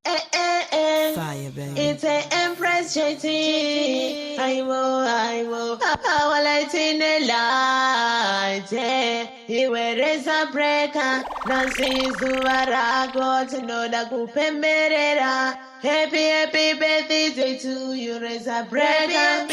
Fire, baby. It's a Empress JT. I will. Our light in the light. He wears a breaker. Nancy Zuarago to know the Gupemerera. Happy birthday to you, raise a breaker.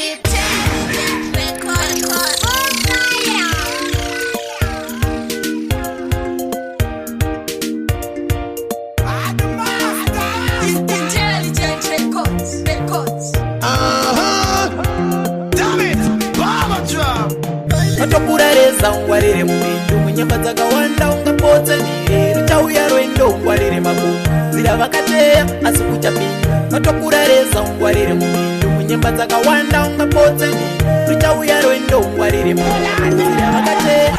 Kurareza ungwarire mumindu munyamba dzakawanda ungapodza nire ruchauya rwendo ungwarire mabuku zira vakateya asi kuchapinda vatokurareza ungwarire mumindu munyamba dzakawanda ungapodza nire ruchauya rwendo ungwarire mabuku zira vakateya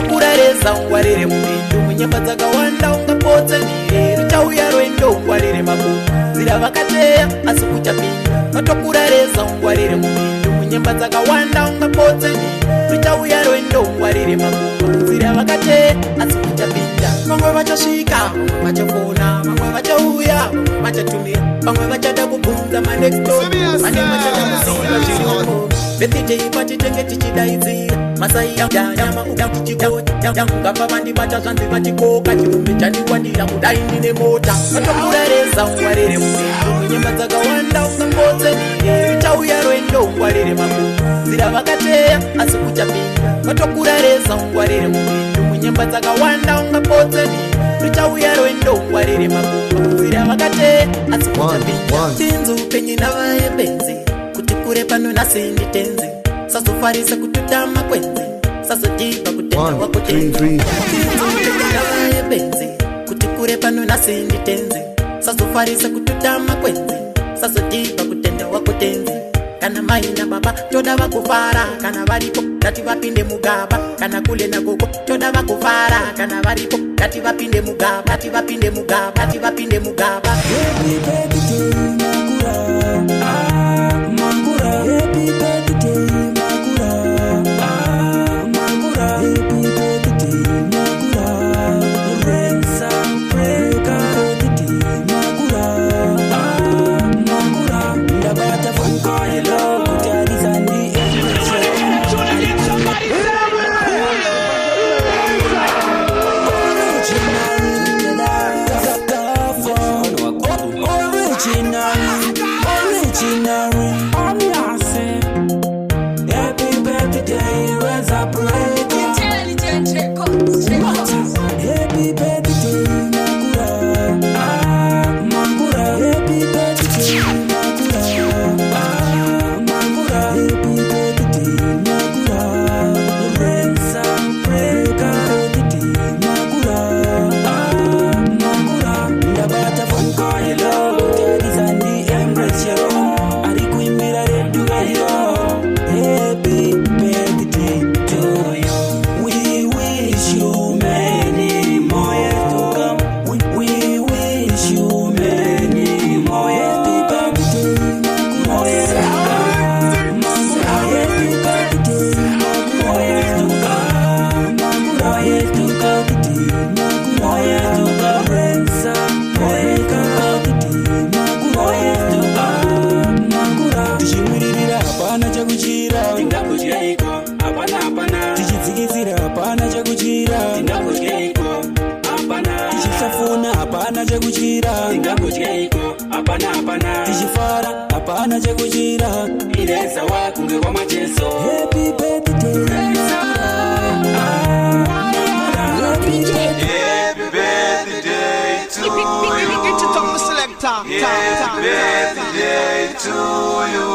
Kurareza ungwarire mumindu munyamba dzakawanda ungapodza nire ruchauya rwendo ungwarire mabuku zira vakateya asi kuchapinda vatokurareza ungwarire mumindu munyamba dzakawanda ungapodza nire ruchauya rwendo ungwarire mabuku zira vakateya asi kuchapinda vamwe vachasvika vamwe vachafona vamwe vachauya vamwe vachatumira vamwe vachada kubvunza manexto vane vachada kuziva zvirimo birthday party tenge tichidaidzira masai yanyama ukatichikocha ungapa vandibata zvanzi vatikoka chirumbe chandikwandira kudai ndine mota vatokurareza ungwarire mumindu munyamba dzakawanda ungapodze nire ruchauya rwendo ungwarire mabuku zira vakateya asi kuchapinda vatokurareza ungwarire mumindu munyamba dzakawanda ungapodze nire ruchauya rwendo ungwarire mabuku zira vakateya asi kuchapinda tinzu penyu navaembenzi kuti kure pano nasindi tenzi sazofarisa kututama kwenzi sazotipa kutenda wako tenzi benzi kuti kure pano nasindi tenzi sazofarisa kututama kwenzi sazotipa kutenda wako tenzi kana mai na baba toda vakufara kana varipo ngati vapinde mugaba kana kule na gogo toda vakufara kana varipo ngati vapinde mugaba ngati vapinde mugaba ngati vapinde mugaba happy birthday Makura happy birthday Makura happy birthday Makura Rensa Preka birthday Makura ndabata funko hello kutari sandi tichifara hapana chekuchira ireza wakunge kwa macheso happy birthday happy birthday to you happy birthday to you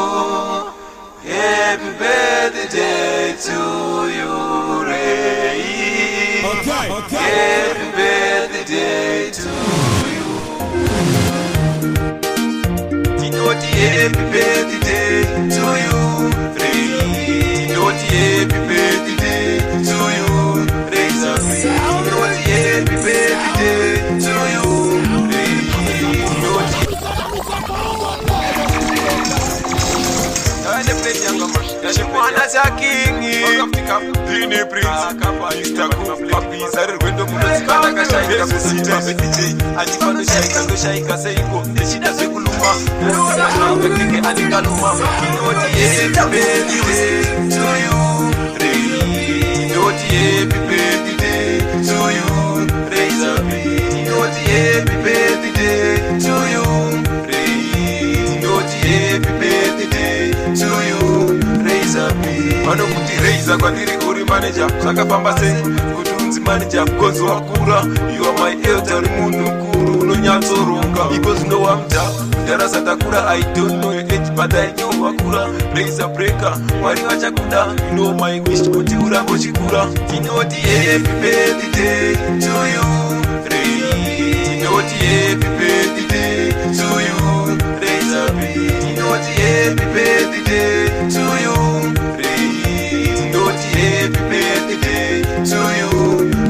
happy birthday to you Ray happy birthday to happy birthday to you, Ray. Happy birthday to you, Ray. Happy birthday. chimwana cha kingi Dini Prince Mr. Goof Papi Zari Rwendo Munozikana kashaika kusita DJ Antifano shaika ndo shaika seiko Neshida sekuluma Pekeke anikaluma Inoti happy birthday to you Inoti happy birthday to you Raise up Inoti happy birthday to you Inoti happy birthday to you Raise up Mano kuti Raise kwa ndiri kuri manager Saka pamba se kutunzi manager Mkonzo wakura You are my elder mundu kuru Unonyatsorunga Because no wamta Darasa takura I don't know your age But I know wakura Raise a breaker Wari wachakuda You know my wish Kuti urango chikura Inoti happy birthday to you Inoti happy birthday to you Raise up Inoti happy birthday to you Happy birthday to you,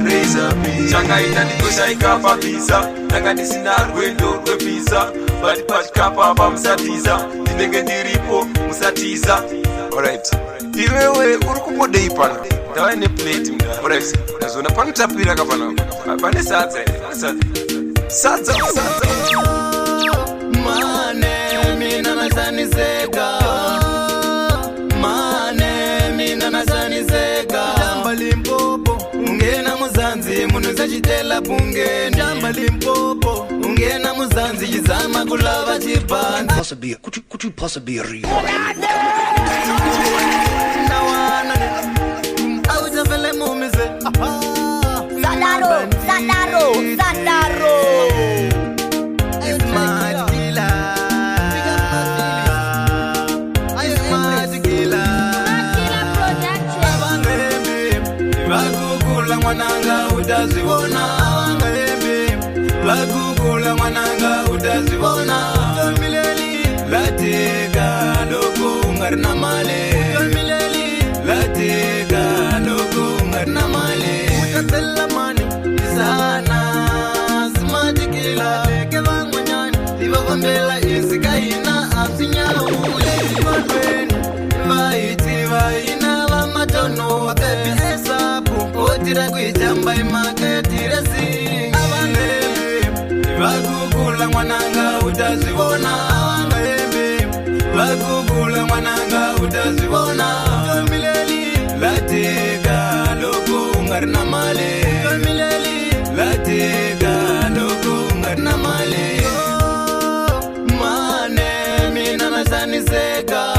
raise up. Changa ina nikosha ikapa pizza. Nanga nisina rwendo rwe pizza. Badi pachikapa pa msatiza. Dinenge ndiripo msatiza. Alright. Iwewe urukupo dei pana. Dawa ine plate mga. Alright. Nazona pana tapira kapana. Pane sadza. Sadza. Mane mina nazanizeka. Jamba Limpopo ungena muzanzi munuza chitela punge Jamba Limpopo ungena muzanzi chizama kulava chipanzi Could you possibly rewind? Nawana Aujavele mumize Sandaro It's my killer Vakukula mwananga utazivona Vakukula mwananga utazivona Mileli lateka loko ungarina male Lateka loko ungarina male Utatela mani Isana Simatikila Leke vangu nyani Liva vambela isikaina Asinya ule Simadweni Vaiti vaina Vamatono Vapepi Otira kuijamba imaketire si Avangembe Vakukula mwananga utazivona Avangembe Vakukula mwananga utazivona Mileli Lateka loko ungarina male Mileli Lateka loko ungarina male Mane mina nasanizeka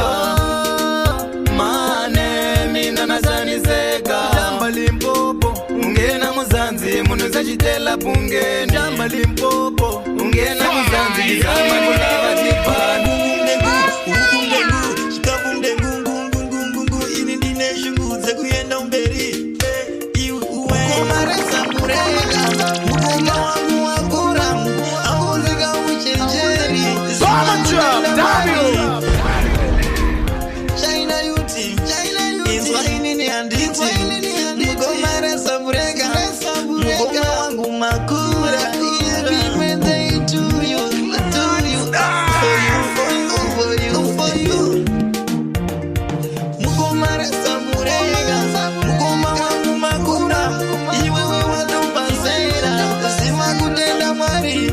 Limpopo ungena muzanzi munuza chitela punge Jamba Limpopo ungena muzanzi chizama kulava chipani Ini ndine shungudze kuyenda umberi Ukomaresa murega Ukoma wangu wakura Auzika uchenjeri China yuti Iswaini ni anditi Mugomaresa murega Mukoma wangu makura Happy birthday to you For you Mugomaresa murega Mukoma wangu makura Iwewe watumbasera Sima kutenda mwari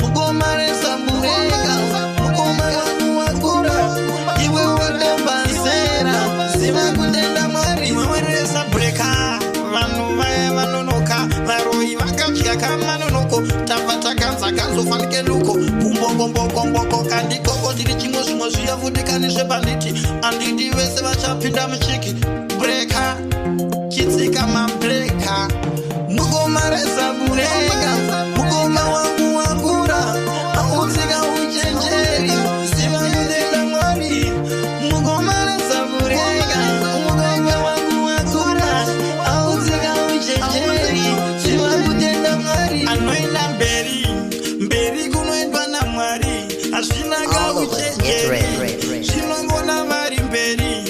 Mugomaresa murega Mukoma wangu makura Iwewe watumbasera Sima kutenda mwari Mugomaresa murega Vanu vae vanonoka Varoi vakachia kama nonoko Tafata kanza kanzo fanike luko Kumboko kandikoko Tiri chingo sumo suya vudikanishe banditi Andidi vese vachapinda mchiki Breka Kitsika mabreka Mugomaresa murega Mugoma wangu wakura Auzika uchenjeri Siva kutenda mwari Mugomaresa murega Mugoma wangu wakura Auzika uchenjeri Siva kutenda mwari Anoina mberi kunoendwa na mwari Ashinaga uchenjeri Shinongona mari mberi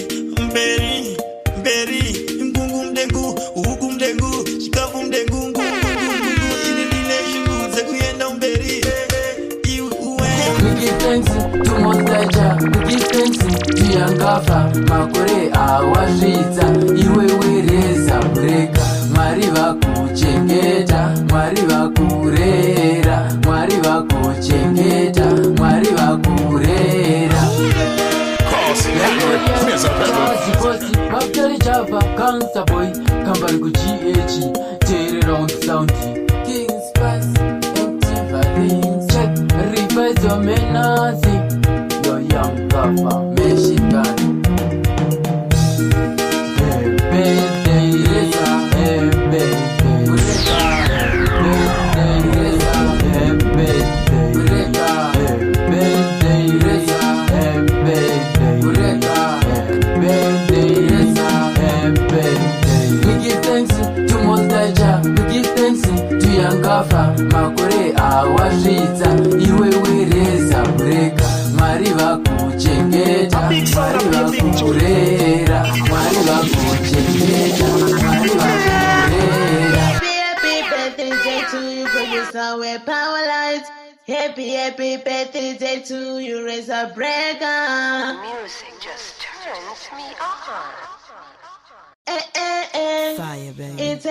Ngungu mdengu Ugu mdengu Chikafu mdengu Ini dine shungudze kuyenda umberi We give thanks to Most High Jah. We give thanks to tiyangafa makore awasvitsa iwe wereza breka Mwari vakuchengeta Mwari vakurera Mwari vakuchengeta Mwari vakurera Kosi Bakari Java Gangsta Boy Kambari ku GH Terera on sound King Spice Antivalence Check Revise your menace Your young gaffer Michigan makore awasvitsa iwe wereza breka Mwari vakuchengeta Mwari vakurera Mwari vakuchengeta Mwari vakurera. Happy birthday to you, producer with Power Light. Happy birthday to you, Razor Breaker. Music just turns me on. Fire, baby. It's